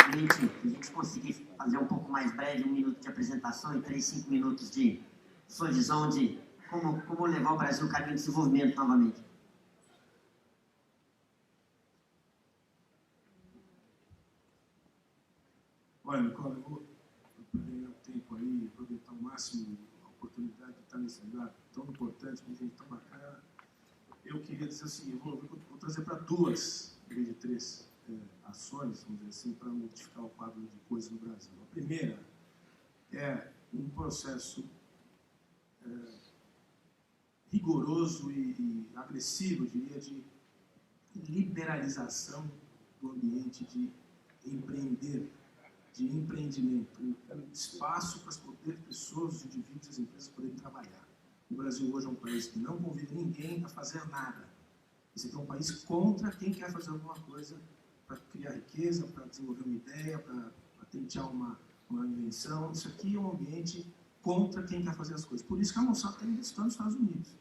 a gente conseguir fazer um pouco mais breve, 1 minuto de apresentação e 3, 5 minutos de sua visão de como levar o Brasil no caminho de desenvolvimento novamente. Olha, Nicola, eu vou ganhar tempo aí, aproveitar ao máximo a oportunidade de estar nesse lugar tão importante, com gente tão bacana. Eu queria dizer assim, eu vou trazer para 2, em vez de 3, ações, vamos dizer assim, para modificar o quadro de coisas no Brasil. A primeira é um processo rigoroso e agressivo, eu diria, de liberalização do ambiente de empreender, de empreendimento, espaço para as pessoas, os indivíduos e as empresas poderem trabalhar. O Brasil hoje é um país que não convida ninguém a fazer nada. Esse aqui é um país contra quem quer fazer alguma coisa para criar riqueza, para desenvolver uma ideia, para patentear uma invenção. Isso aqui é um ambiente contra quem quer fazer as coisas. Por isso que a Monsanto está estudando nos Estados Unidos.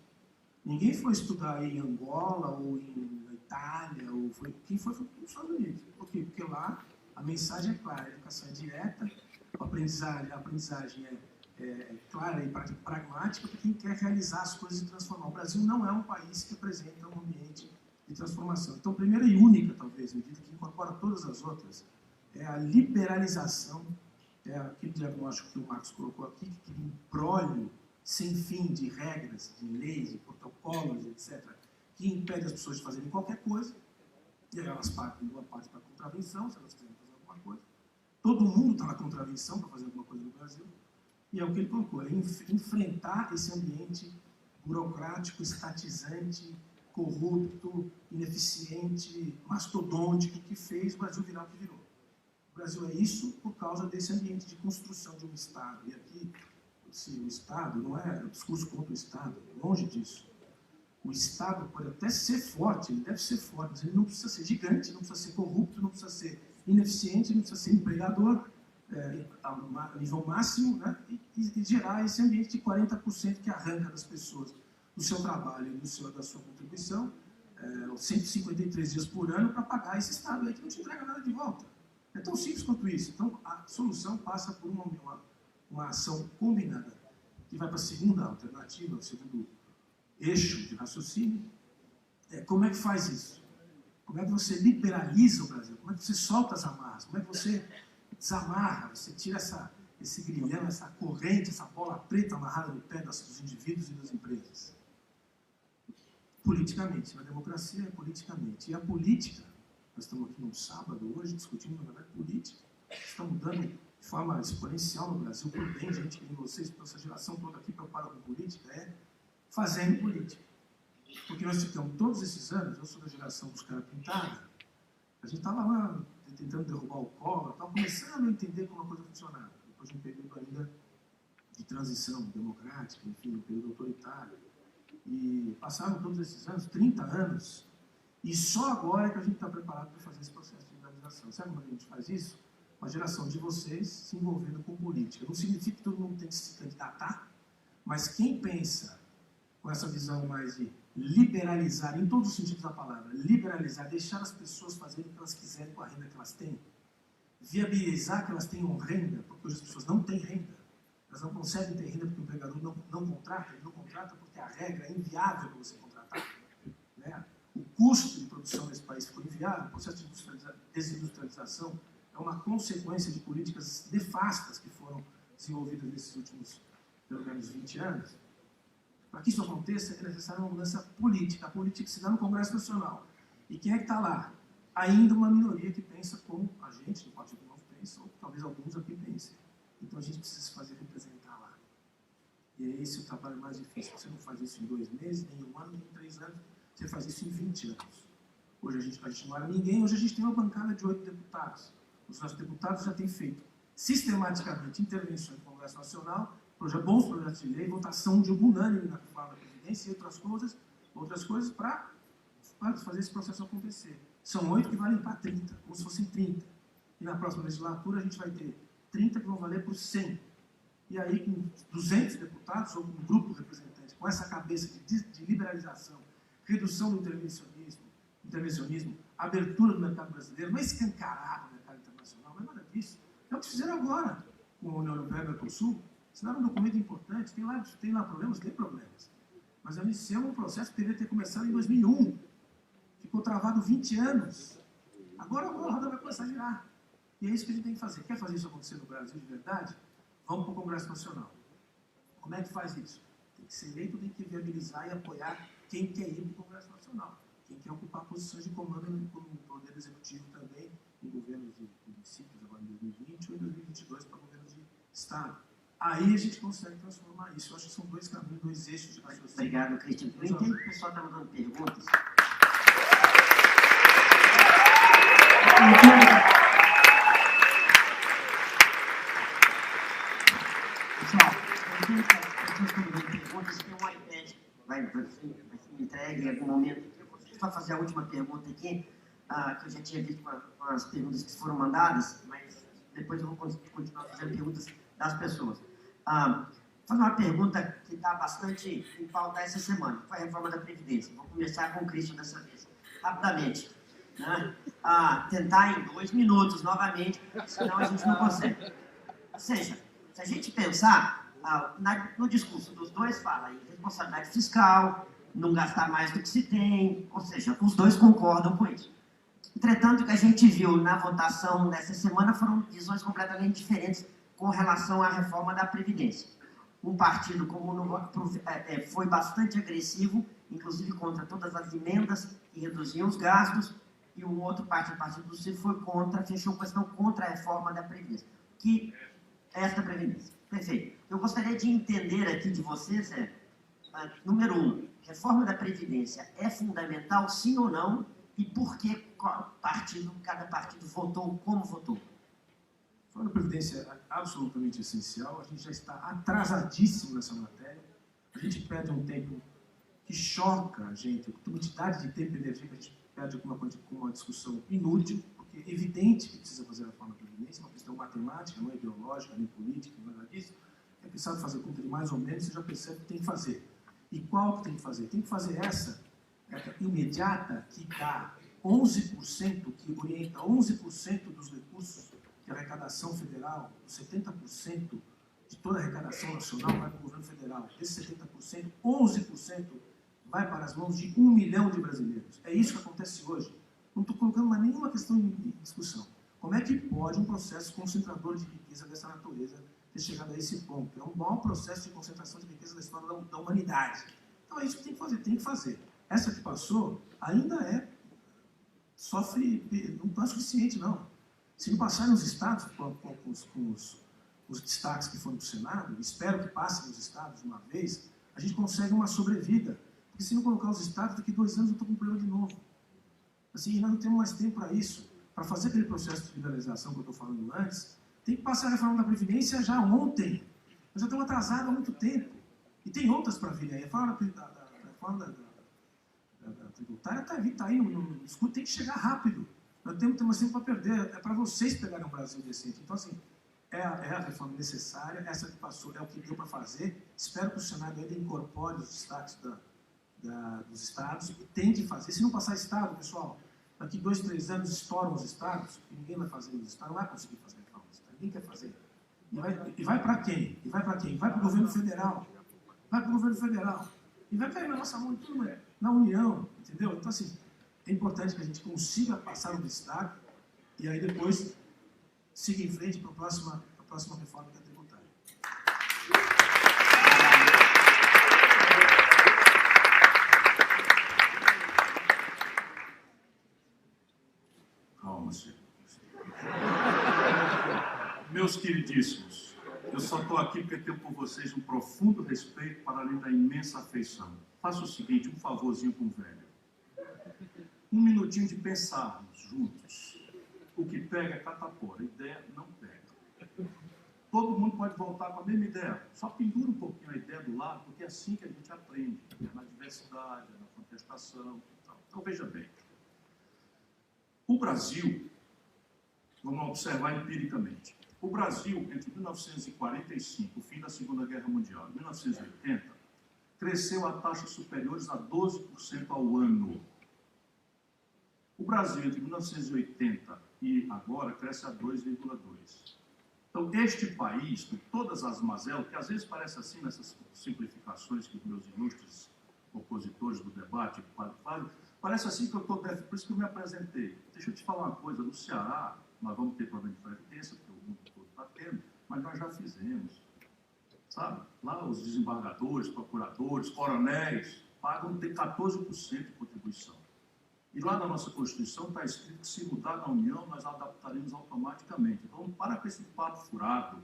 Ninguém foi estudar em Angola ou em Itália, ou quem foi nos Estados Unidos. Por quê? Porque lá a mensagem é clara, a educação é direta, a aprendizagem é clara e pragmática para quem quer realizar as coisas e transformar. O Brasil não é um país que apresenta um ambiente de transformação. Então, a primeira e única, talvez, medida que incorpora todas as outras, é a liberalização, é aquele diagnóstico que o Marcos colocou aqui, que aquele imbróglio sem fim de regras, de leis, de protocolos, etc., que impede as pessoas de fazerem qualquer coisa, e aí elas partem boa parte para a contravenção, se elas quiserem fazer alguma coisa. Todo mundo está na contravenção para fazer alguma coisa no Brasil. E é o que ele colocou, é enfrentar esse ambiente burocrático, estatizante, corrupto, ineficiente, mastodôntico, que fez o Brasil virar o que virou. O Brasil é isso por causa desse ambiente de construção de um Estado. E aqui, o Estado não é o discurso contra o Estado, longe disso. O Estado pode até ser forte, ele deve ser forte, mas ele não precisa ser gigante, não precisa ser corrupto, não precisa ser ineficiente, não precisa ser empregador, a nível máximo, né? e gerar esse ambiente de 40% que arranca das pessoas do seu trabalho e da sua contribuição, 153 dias por ano, para pagar esse Estado aí que não te entrega nada de volta. É tão simples quanto isso. Então, a solução passa por uma ação combinada, que vai para a segunda alternativa, o segundo eixo de raciocínio. Como é que faz isso? Como é que você liberaliza o Brasil? Como é que você solta as amarras? Como é que você desamarra, você tira esse grilhão, essa corrente, essa bola preta amarrada no pé dos indivíduos e das empresas? Politicamente. Na democracia é politicamente. E a política, nós estamos aqui num sábado hoje discutindo, na verdade, política. Está mudando de forma exponencial no Brasil, por bem, gente que nem vocês, toda essa geração toda aqui preocupada com política, fazendo política. Porque nós ficamos todos esses anos, eu sou da geração dos caras pintados, a gente estava lá tentando derrubar o Collor, estava começando a entender como a coisa funcionava. Depois de um período ainda de transição democrática, enfim, um período autoritário. E passaram todos esses anos, 30 anos, e só agora é que a gente está preparado para fazer esse processo de liberalização. Sabe como a gente faz isso? Uma geração de vocês se envolvendo com política. Não significa que todo mundo tem que se candidatar, mas quem pensa com essa visão mais de liberalizar, em todos os sentidos da palavra, liberalizar, deixar as pessoas fazerem o que elas quiserem com a renda que elas têm, viabilizar que elas tenham renda, porque hoje as pessoas não têm renda, elas não conseguem ter renda porque o empregador não contrata, ele não contrata porque a regra é inviável para você contratar. Né? O custo de produção nesse país ficou inviável, o processo de desindustrialização é uma consequência de políticas nefastas que foram desenvolvidas nesses últimos, pelo menos, 20 anos. Para que isso aconteça, é necessária uma mudança política. A política se dá no Congresso Nacional. E quem é que está lá? Ainda uma minoria que pensa como a gente, no Partido Novo, pensa, ou talvez alguns aqui pensem. Então a gente precisa se fazer representar lá. E é esse o trabalho mais difícil. Você não faz isso em 2 meses, nem 1 ano, nem 3 anos. Você faz isso em 20 anos. Hoje a gente não era ninguém, hoje a gente tem uma bancada de 8 deputados. Os nossos deputados já têm feito sistematicamente intervenções no Congresso Nacional, bons projetos de lei, votação de unânime na fala da presidência e outras coisas para fazer esse processo acontecer. São 8 que valem para 30, como se fossem 30. E na próxima legislatura a gente vai ter 30 que vão valer por 100. E aí, com 200 deputados, ou com um grupo representante, com essa cabeça de liberalização, redução do intervencionismo, abertura do mercado brasileiro, não é escancarado o mercado internacional, mas uma que fizeram agora com a União Europeia e o Mercosul. Assinaram um documento importante, tem lá problemas, tem problemas. Mas iniciamos um processo que deveria ter começado em 2001. Ficou travado 20 anos. Agora a roda vai começar a girar. E é isso que a gente tem que fazer. Quer fazer isso acontecer no Brasil de verdade? Vamos para o Congresso Nacional. Como é que faz isso? Tem que ser eleito, tem que viabilizar e apoiar quem quer ir para o Congresso Nacional. Quem quer ocupar posições de comando no Poder Executivo também, em governos de municípios, agora em 2020 ou em 2022 para governos de Estado. Aí a gente consegue transformar isso. Eu acho que são dois caminhos, dois eixos de raciocínio. Obrigado, Cristian. Eu entendo que o pessoal está mandando perguntas. Pessoal, eu entendo que as pessoas estão mandando perguntas. Tem um iPad, vai ser entregue em algum momento. Eu vou só fazer a última pergunta aqui, que eu já tinha visto com as perguntas que foram mandadas, mas depois eu vou continuar fazendo perguntas das pessoas. Fazer uma pergunta que está bastante em pauta essa semana, que foi a reforma da Previdência. Vou começar com o Cristian dessa vez, rapidamente. Né? Tentar em 2 minutos novamente, senão a gente não consegue. Ou seja, se a gente pensar, no discurso dos dois fala em responsabilidade fiscal, não gastar mais do que se tem, ou seja, os dois concordam com isso. Entretanto, o que a gente viu na votação dessa semana foram visões completamente diferentes com relação à reforma da Previdência. Um partido como no voto foi bastante agressivo, inclusive contra todas as emendas que reduziam os gastos, e o outro partido, o Partido do Ciro, foi contra, fechou questão contra a reforma da Previdência. Que é esta Previdência. Perfeito. Eu gostaria de entender aqui de vocês, número 1, reforma da Previdência é fundamental, sim ou não, e por que cada partido votou como votou? A reforma da Previdência é absolutamente essencial, a gente já está atrasadíssimo nessa matéria, a gente perde um tempo que choca a gente, a quantidade de tempo e energia que a gente perde com uma discussão inútil, porque é evidente que precisa fazer a reforma da Previdência, é uma questão matemática, não é ideológica, nem política, não é nada disso, é que sabe fazer conta de mais ou menos, você já percebe que tem que fazer. E qual que tem que fazer? Tem que fazer essa imediata, que dá 11%, que orienta 11% dos recursos de arrecadação federal, 70% de toda a arrecadação nacional vai para o governo federal. Desses 70%, 11% vai para as mãos de 1 milhão de brasileiros. É isso que acontece hoje. Não estou colocando mais nenhuma questão em discussão. Como é que pode um processo concentrador de riqueza dessa natureza ter chegado a esse ponto? É um maior processo de concentração de riqueza da história da humanidade. Então é isso que tem que fazer. Essa que passou ainda sofre, não é suficiente, não. Se não passar nos estados, com os destaques que foram para o Senado, espero que passe nos estados uma vez, a gente consegue uma sobrevida. Porque se não colocar os estados, daqui 2 anos eu estou com um problema de novo. Assim, nós não temos mais tempo para isso. Para fazer aquele processo de federalização que eu estou falando antes, tem que passar a reforma da Previdência já ontem. Nós já estamos atrasados há muito tempo. E tem outras para vir aí. A reforma da tributária está aí no discurso, tem que chegar rápido. Nós temos mais tempo para perder. É para vocês pegarem um Brasil decente. Então, assim, é a reforma necessária, essa que passou é o que deu para fazer. Espero que o Senado ainda incorpore os destaques dos estados e tente fazer. Se não passar estado, pessoal, daqui 2, 3 anos estouram os estados, e ninguém vai fazer os estados, não vai conseguir fazer reforma dos estados, ninguém quer fazer. E vai para quem? Vai para o governo federal. Vai para o governo federal. E vai cair na nossa mão tudo, na União, entendeu? Então, assim, é importante que a gente consiga passar o destaque e aí depois siga em frente para a próxima reforma da tributária. Calma, senhor. Meus queridíssimos, eu só estou aqui porque tenho por vocês um profundo respeito para além da imensa afeição. Faça o seguinte, um favorzinho com o velho. 1 minutinho de pensarmos juntos. O que pega é catapora, a ideia não pega. Todo mundo pode voltar com a mesma ideia, só pendura um pouquinho a ideia do lado, porque é assim que a gente aprende, na diversidade, na contestação. Então veja bem, o Brasil, vamos observar empiricamente, o Brasil, entre 1945, o fim da Segunda Guerra Mundial, e 1980, cresceu a taxas superiores a 12% ao ano. O Brasil, entre 1980 e agora, cresce a 2,2%. Então, este país, com todas as mazelas, que às vezes parece assim nessas simplificações que os meus ilustres opositores do debate fazem, parece assim que eu estou dentro, por isso que eu me apresentei. Deixa eu te falar uma coisa, no Ceará, nós vamos ter problema de previdência, porque o mundo todo está tendo, mas nós já fizemos. Sabe? Lá os desembargadores, procuradores, coronéis, pagam de 14% de contribuição. E lá na nossa Constituição está escrito que se mudar na União, nós adaptaremos automaticamente. Então, para com esse papo furado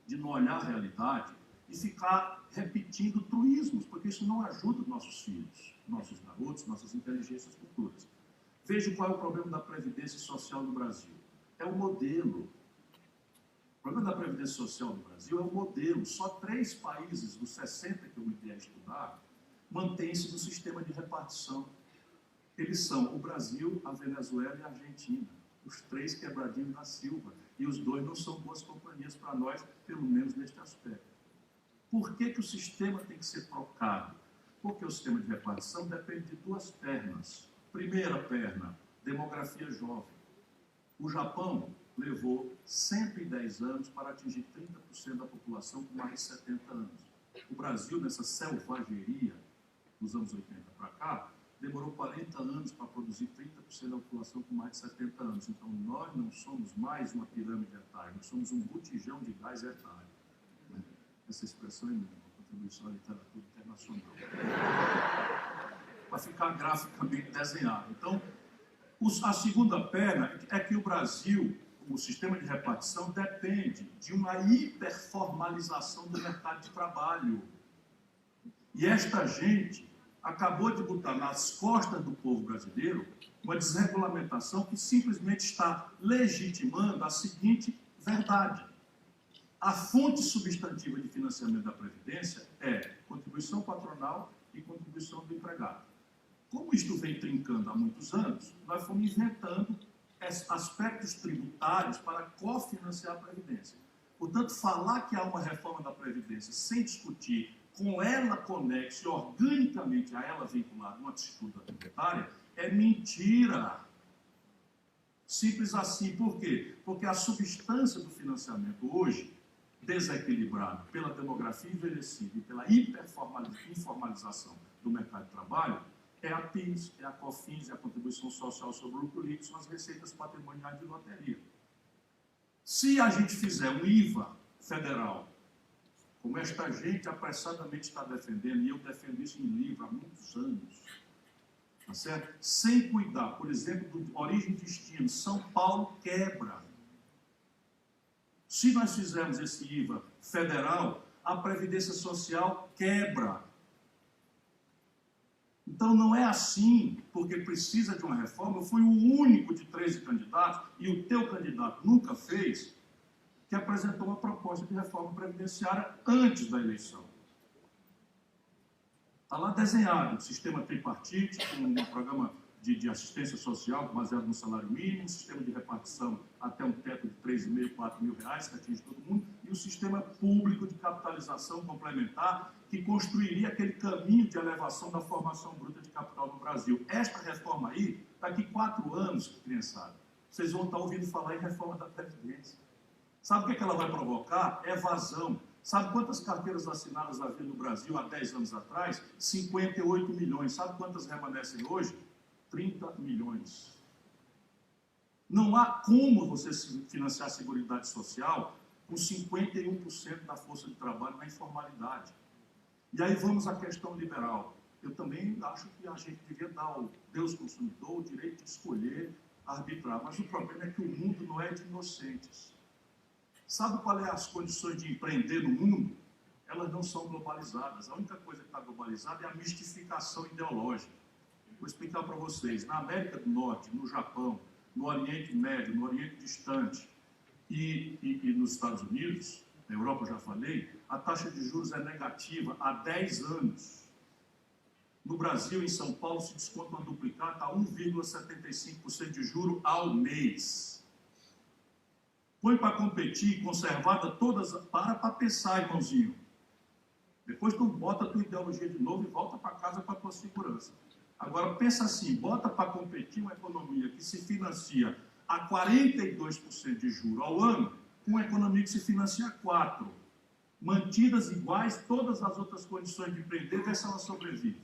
de não olhar a realidade e ficar repetindo truísmos, porque isso não ajuda os nossos filhos, nossos garotos, nossas inteligências futuras. Veja qual é o problema da Previdência Social no Brasil. É o modelo. O problema da Previdência Social no Brasil é o modelo. Só 3 países dos 60 que eu me dei a estudar mantêm-se no sistema de repartição. Eles são o Brasil, a Venezuela e a Argentina. Os 3 quebradinhos da Silva. E os 2 não são boas companhias para nós, pelo menos neste aspecto. Por que o sistema tem que ser trocado? Porque o sistema de repartição depende de 2 pernas. Primeira perna, demografia jovem. O Japão levou 110 anos para atingir 30% da população com mais de 70 anos. O Brasil, nessa selvageria, dos anos 80 para cá, demorou 40 anos para produzir 30% da população com mais de 70 anos. Então, nós não somos mais uma pirâmide etária, nós somos um botijão de gás etário. Essa expressão é minha, uma contribuição à literatura internacional. Para ficar graficamente desenhado. Então, a segunda perna é que o Brasil, o sistema de repartição, depende de uma hiperformalização do mercado de trabalho. E esta gente acabou de botar nas costas do povo brasileiro uma desregulamentação que simplesmente está legitimando a seguinte verdade. A fonte substantiva de financiamento da Previdência é contribuição patronal e contribuição do empregado. Como isto vem trincando há muitos anos, nós fomos inventando aspectos tributários para cofinanciar a Previdência. Portanto, falar que há uma reforma da Previdência sem discutir com ela conexa e organicamente a ela vinculada uma estrutura tributária é mentira. Simples assim. Por quê? Porque a substância do financiamento hoje, desequilibrado pela demografia envelhecida e pela informalização do mercado de trabalho, é a PIS, é a COFINS, é a Contribuição Social sobre o Lucro Líquido, são as receitas patrimoniais de loteria. Se a gente fizer um IVA federal, como esta gente apressadamente está defendendo, e eu defendo isso em livro há muitos anos, tá certo? Sem cuidar, por exemplo, do origem e destino, São Paulo quebra. Se nós fizermos esse IVA federal, a Previdência Social quebra. Então não é assim, porque precisa de uma reforma. Eu fui o único de 13 candidatos, e o teu candidato nunca fez, que apresentou uma proposta de reforma previdenciária antes da eleição. Está lá desenhado um sistema tripartite, com um programa de assistência social baseado no salário mínimo, um sistema de repartição até um teto de 3.500, 4.000 reais, que atinge todo mundo, e um sistema público de capitalização complementar, que construiria aquele caminho de elevação da formação bruta de capital no Brasil. Esta reforma aí, daqui 4 anos, criançada, vocês vão estar ouvindo falar em reforma da Previdência. Sabe o que ela vai provocar? Evasão. Sabe quantas carteiras assinadas havia no Brasil há 10 anos atrás? 58 milhões. Sabe quantas remanescem hoje? 30 milhões. Não há como você financiar a Seguridade Social com 51% da força de trabalho na informalidade. E aí vamos à questão liberal. Eu também acho que a gente devia dar ao Deus consumidor o direito de escolher, arbitrar. Mas o problema é que o mundo não é de inocentes. Sabe qual é as condições de empreender no mundo? Elas não são globalizadas. A única coisa que está globalizada é a mistificação ideológica. Vou explicar para vocês. Na América do Norte, no Japão, no Oriente Médio, no Oriente Distante e nos Estados Unidos, na Europa eu já falei, a taxa de juros é negativa há 10 anos. No Brasil, em São Paulo, se desconta uma duplicata está 1,75% de juro ao mês. Põe para competir, conservada todas... Para pensar, irmãozinho. Depois tu bota a tua ideologia de novo e volta para casa com a tua segurança. Agora, pensa assim, bota para competir uma economia que se financia a 42% de juro ao ano, uma economia que se financia a 4. Mantidas iguais todas as outras condições de empreender, vê se ela sobrevive.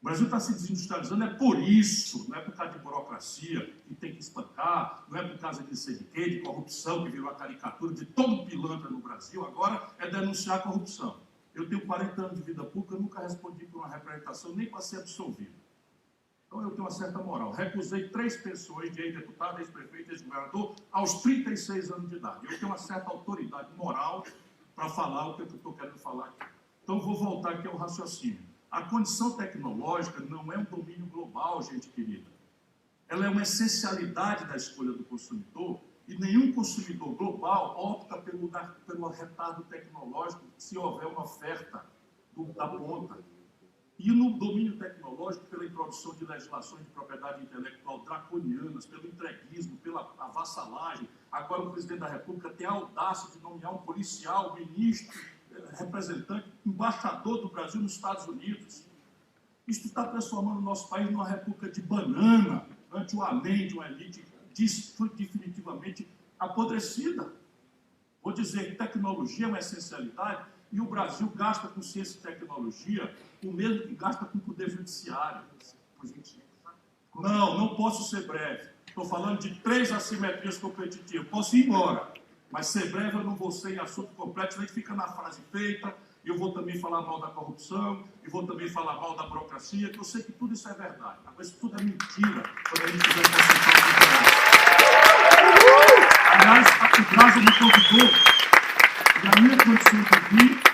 O Brasil está se desindustrializando, é por isso, não é por causa de burocracia, que tem que espancar, não é por causa de sei de quê, de corrupção, que virou a caricatura de todo pilantra no Brasil, agora é denunciar a corrupção. Eu tenho 40 anos de vida pública, eu nunca respondi por uma representação, nem para ser absolvido. Então eu tenho uma certa moral. Recusei 3 pessoas de ex-deputado, ex-prefeito, ex-governador, aos 36 anos de idade. Eu tenho uma certa autoridade moral para falar o que eu estou querendo falar aqui. Então vou voltar aqui ao raciocínio. A condição tecnológica não é um domínio global, gente querida. Ela é uma essencialidade da escolha do consumidor e nenhum consumidor global opta pelo retardo tecnológico se houver uma oferta da ponta. E no domínio tecnológico, pela introdução de legislações de propriedade intelectual draconianas, pelo entreguismo, pela avassalagem. Agora o presidente da República tem a audácia de nomear um policial, ministro, representante, embaixador do Brasil nos Estados Unidos. Isso está transformando o nosso país numa república de banana, ante o além de uma elite definitivamente apodrecida. Vou dizer que tecnologia é uma essencialidade e o Brasil gasta com ciência e tecnologia o mesmo que gasta com o poder judiciário. Não posso ser breve. Estou falando de 3 assimetrias competitivas. Posso ir embora, mas ser breve eu não vou ser em assunto completo, senão a gente fica na frase feita. Eu vou também falar mal da corrupção, e vou também falar mal da burocracia, que eu sei que tudo isso é verdade. Mas isso tudo é mentira quando a gente fizer consultar o Aliás, o Graça me convidou, e a minha condição de vir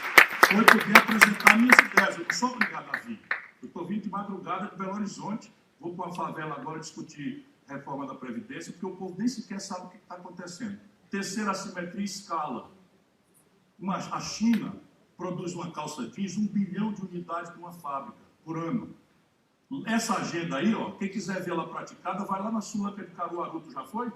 foi poder apresentar minhas ideias. Eu não sou obrigado a vir. Eu estou vindo de madrugada de Belo Horizonte, vou para uma favela agora discutir reforma da Previdência, porque o povo nem sequer sabe o que está acontecendo. Terceira assimetria, escala. A China produz uma calça jeans 1 bilhão de unidades de uma fábrica por ano. Essa agenda aí, ó, quem quiser vê-la praticada, vai lá na Sulanca de Caruaru. Tu já foi?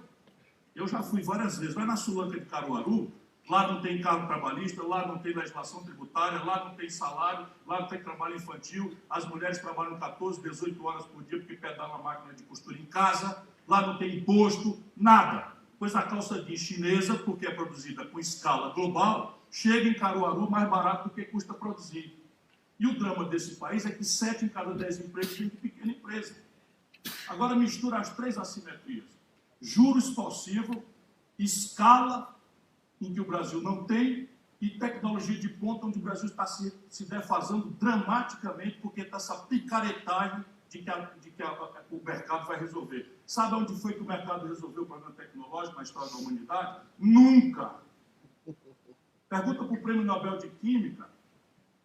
Eu já fui várias vezes. Vai na Sulanca de Caruaru, lá não tem cargo trabalhista, lá não tem legislação tributária, lá não tem salário, lá não tem trabalho infantil, as mulheres trabalham 14, 18 horas por dia porque pedalam a máquina de costura em casa, lá não tem imposto, nada. Pois a calça jeans chinesa, porque é produzida com escala global, chega em Caruaru mais barato do que custa produzir. E o drama desse país é que 7 em cada 10 empregos vêm de pequena empresa. Agora mistura as 3 assimetrias. Juros possível, escala em que o Brasil não tem e tecnologia de ponta onde o Brasil está se defasando dramaticamente porque está essa picaretagem de que o mercado vai resolver. Sabe onde foi que o mercado resolveu o problema tecnológico na história da humanidade? Nunca! Pergunta para o Prêmio Nobel de Química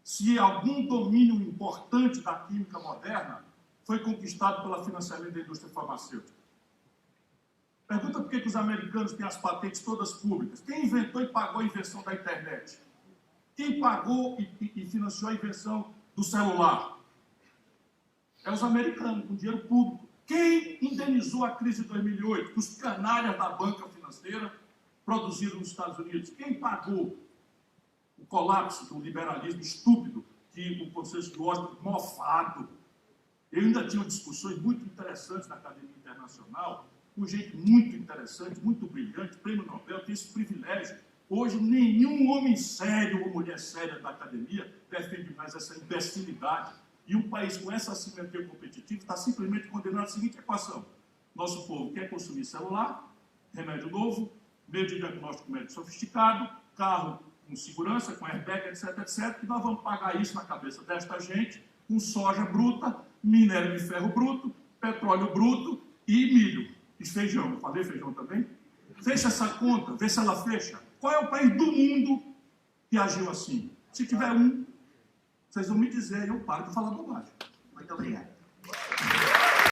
se algum domínio importante da química moderna foi conquistado pelo financiamento da indústria farmacêutica. Pergunta por que os americanos têm as patentes todas públicas. Quem inventou e pagou a invenção da internet? Quem pagou e financiou a invenção do celular? É os americanos, com dinheiro público. Quem indenizou a crise de 2008? Os canalhas da banca financeira produziram nos Estados Unidos. Quem pagou o colapso do liberalismo estúpido que o consenso de Washington mofado? Eu ainda tinha discussões muito interessantes na Academia Internacional, com gente muito interessante, muito brilhante, Prêmio Nobel, tem esse privilégio. Hoje, nenhum homem sério ou mulher séria da academia defende mais essa imbecilidade. E um país com essa assimetria competitiva está simplesmente condenado à seguinte equação. Nosso povo quer consumir celular, remédio novo, meio de diagnóstico médico sofisticado, carro com segurança, com airbag, etc, etc, e nós vamos pagar isso na cabeça desta gente com soja bruta, minério de ferro bruto, petróleo bruto e milho. E feijão. Falei feijão também? Fecha essa conta, vê se ela fecha. Qual é o país do mundo que agiu assim? Se tiver um, vocês vão me dizer, eu paro de falar bobagem. Muito obrigado.